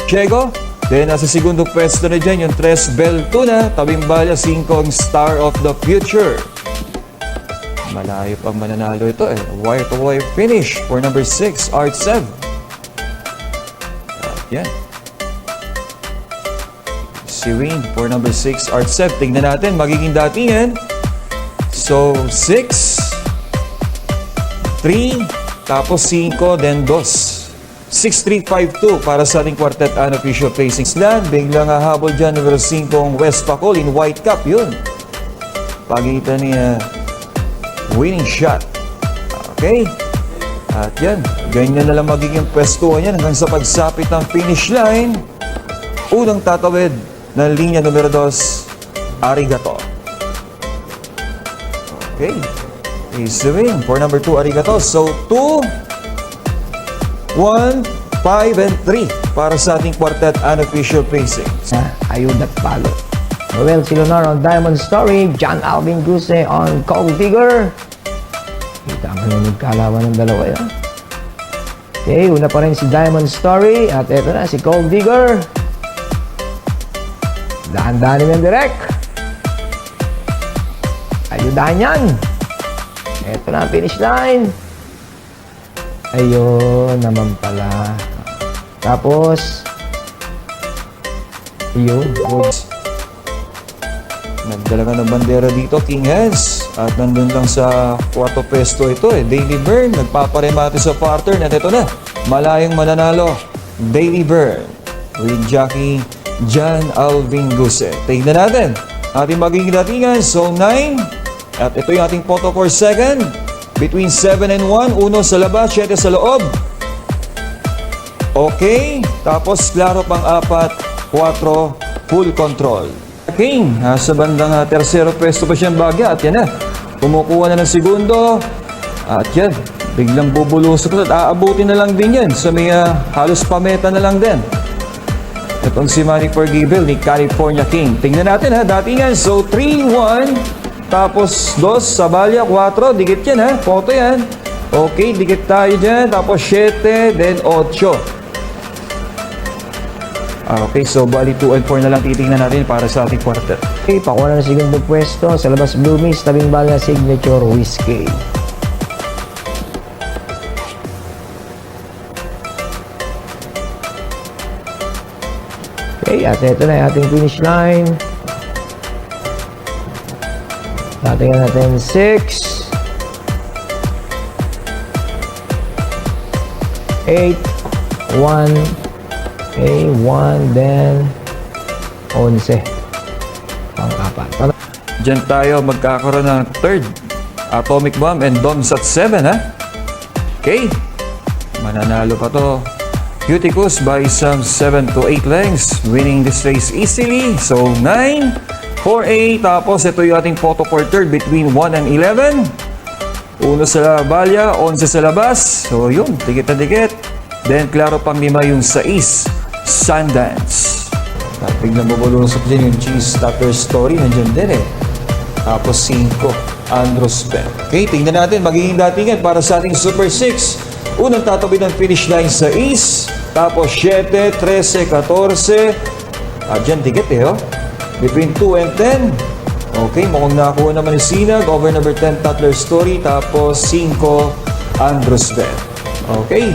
Chego. Then, nasa segundong pwesto na dyan yung 3 Beltuna. Tabing balya, 5 ang Star of the Future. Malayo pang mananalo ito eh. Wire-to-wire finish for number 6, Art 7. Yan. Si Wayne for number 6, Art 7. Tingnan natin, magiging datingan. So, 6, 3, tapos 5, then 2. 6-3-5-2 para sa ating quartet unofficial placing. Slan, biglang hahabol dyan, number 5, West Pacol in white cap. Yun. Pagitan ni winning shot. Okay. At yan, ganyan na lang magiging pwestuhan yan hanggang sa pagsapit ng finish line. Unang tatawid ng linya numero 2, Arigato. Okay. Is the win for number 2, Arigato. So, 2, 1, 5, and 3 para sa ating quartet unofficial placing. Ayun at palo. Noel Silonar on Diamond Story. John Alvin Guse on Gold Digger. Kita mo na nagkalawan ng dalawa yan. Okay, una pa rin si Diamond Story. At eto na si Gold Digger. Dahan-dahan yung direct. Ayudahan yan. Eto na ang finish line. Ayun naman pala. Tapos, yun. Nagdala ka ng bandera dito, King Hans. At nandun lang sa 4 pesto ito eh. Daily Burn, nagpaparemate sa pattern. At ito na, malayong mananalo. Daily Burn with jockey John Alvin Guse. Tignan natin. Ating magiging datingan, so 9. At ito yung ating photo for second. Between 7 and 1, 1 sa labas, 7 sa loob. Okay. Tapos, klaro pang 4, 4, full control. King, sa bandang tersero pwesto pa siyang bagya. At yan na, kumukuha na ng segundo. At yan, biglang bubulusok at aabutin na lang din yan. So may halos pameta na lang din. Itong si Manny Forgivel ni California King. Tingnan natin datingan. So 3-1, tapos 2 sa balya, 4. Dikit yan photo yan. Okay, dikit tayo dyan. Tapos 7, then 8. Okay, so bali 2 and 4 na lang titingnan natin para sa ating quartet. Okay, pakuha na ng segundong pwesto. Sa labas Blue Mist, tabing balya Signature Whiskey. Okay, at ito na yung ating finish line. Datingan natin 6, 8, 1, okay, 1, then 11. Pang-4. Diyan tayo magkakaroon ng third Atomic Bomb and Doms at 7 Okay. Mananalo pa to. Cuticus by some 7 to 8 lengths, winning this race easily. So 9, 4, 8. Tapos ito yung ating photo for third between 1 and 11. 1 sa balya, 11 sa labas. So yun, dikit na dikit. Then klaro pang 5 yung 6. Sundance. Biglang bubulusok din yung Cheese Starter Story. Nandiyan din Tapos 5, Andros Ben. Okay, tingnan natin. Magiging datingan para sa ating Super 6. Unang tatawid ng finish line sa East. Tapos 7, 13, 14. Diyan dikit Between 2 and 10. Okay, mukhang nakakuha naman ni Sinag. Over number 10, Tatler Story. Tapos 5, Andros Ben. Okay.